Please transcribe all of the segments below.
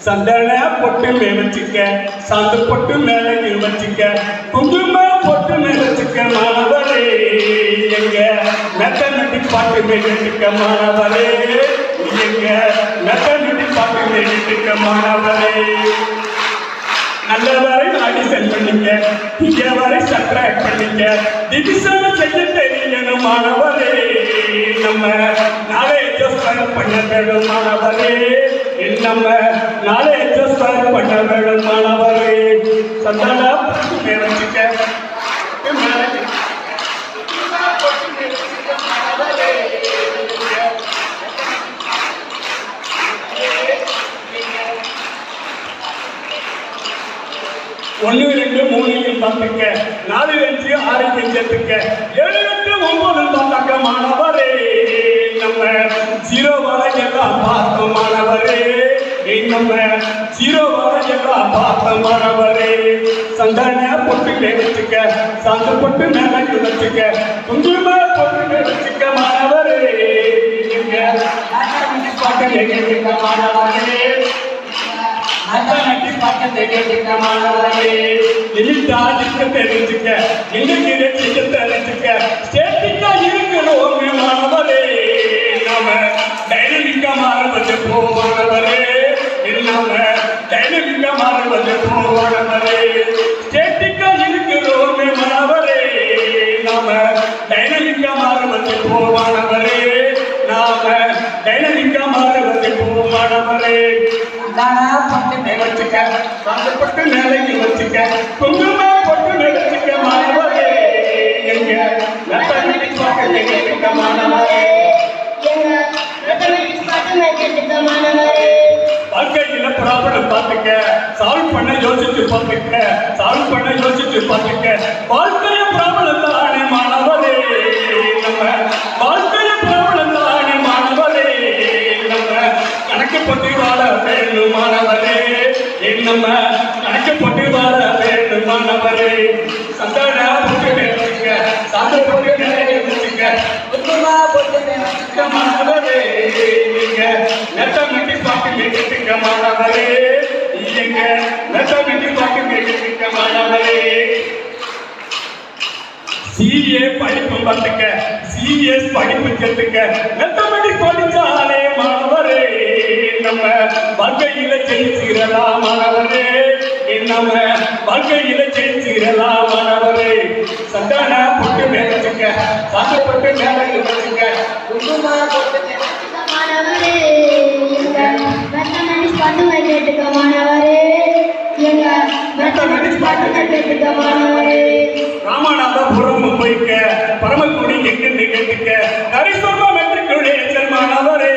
சந்தன பொட்டு வச்சுக்க, சாந்து பொட்டு மேல வச்சுக்க, குங்கும பொட்டு வச்சுக்க மாணவரே. எங்க மேத்தமெட்டிக் பாட்டு கேட்டுக்க மாணவரே. எங்க மேத்தமெட்டிக் பாட்டு கேட்டுக்க மாணவரே. நல்லவரை ஆடிஷன் பண்ணிக்க, இங்க வரை சப்ஸ்கிரைப் பண்ணிக்க, டிவிஷன் செய்ய தெரியணும் மாணவரே. நம்ம நாலேஜ் ஸ்கொயர் பண்ண வேணும் மாணவரே. நம்ம நாலேஜ் ஸ்கொயர் பண்ண வேணும் மாணவரே. சந்தானா வச்சுக்க ஒன்று 2 3 பார்த்துக்க, 4 5 6 செஞ்சுக்க, 7 8 9 பார்த்தாக்க மாணவரே. நம்ம 0 வரை எல்லாம் பார்த்த மாணவரே. நம்ம 0 வரை எல்லாம் பார்த்த மாணவரே. சந்தான பொட்டு வச்சுக்க, சாந்து பொட்டு மேல வச்சுக்க, குங்கும பொட்டு வச்சுக்க மாணவரே. பாட்டு கேட்க மாணவரே. தெரிஞ்சுக்க, இன்னைக்கு தெரிஞ்சுக்க, ஸ்டேட்டிக்கா இருக்கணும் மாணவரே. நாம டைனமிக்கா மாறுவது போவானவரே. நாம டைனமிக்கா மாறுவது போவானவரே. ஸ்டேட்டிக்கா இருக்கிறோம் மாணவரே. நாம டைனமிக்கா மாறுவது போவானவரே. நாம டைனமிக்கா மாறுவது போவானவரே. பொட்டு வச்சுக்க, சாந்து பொட்டு மேலைக்கு வச்சுக்க, குங்கும பொட்டு வச்சுக்க மாணவரே. எங்க மேத்தமெட்டிக்ஸ் பாட்டு கேட்டுக்க மாணவரே. வாழ்க்கையில ப்ராப்ளம் பார்த்துக்க, சால்வ் பண்ண யோசிச்சு பார்த்துக்க, சால்வ் பண்ண யோசிச்சு பார்த்துக்க. வாழ்க்கைய ப்ராப்ளம் தானே மாணவரே. நம்ம வாழ்க்கைய ப்ராப்ளம் தானே மாணவரே. நம்ம கணக்கு போட்டு வாழ வேணும் மாணவரே. நம்ம கணக்கு போட்டு வாழ வேணும் மாணவரே. சந்தான பொட்டு வச்சுக்க, சாந்து பொட்டு வச்சுக்க, குங்கும பொட்டு வச்சுக்க மாணவரே. நீங்க மேத்தமெட்டிக் பாட்டு கேட்டுக்க மாணவரே. நீங்க மேத்தமெட்டிக் பாட்டு கேட்டுக்க மாணவரே. சிஏ படிப்பு பார்த்துக்க, சிஎஸ் படிப்பு கேட்டுக்க, மேத்தமெட்டிக்ஸ் படிச்சாலே மாணவரே. நம்ம வாழ்க்கையில ஜெயிச்சிடலாம் மாணவரே. நம்ம வாழ்க்கையில ஜெயிச்சிடலாம் மாணவரே. சந்தான பொட்டு வச்சுக்க, சாந்து பொட்டு மேல வச்சுக்க, குங்கும பொட்டு வச்சுக்க மாணவரே. மேத்தமெட்டிக்ஸ் பாட்டு கேட்டுக்க மாணவரே. எங்க மேத்தமெட்டிக்ஸ் பாட்டு கேட்டுக்க மாணவரே. ராமநாதபுரம் போய்க்க, பரமக்குடி எங்கிருந்து கேட்டுக்க, கரிசோமா மெட்ரிக்குடைய மாணவரே.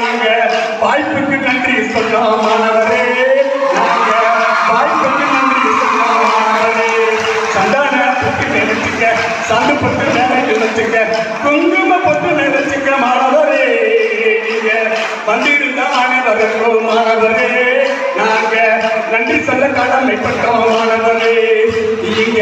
நாங்க வாய்ப்புக்கு நன்றி சொல்றோம் மாணவரே. நாங்க வாய்ப்புக்கு நன்றி சொல்றோம் மாணவரே. சந்தான பொட்டு வச்சுக்க, சாந்து பொட்டு மேல வச்சுக்க, குங்கும பொட்டு வச்சுக்க மாணவரே. நீங்க வந்திருந்தா அனைவருக்கும் மாணவரே. நாங்க நன்றி சொல்ல கடமைப்பட்டோம் மாணவரே. நீங்க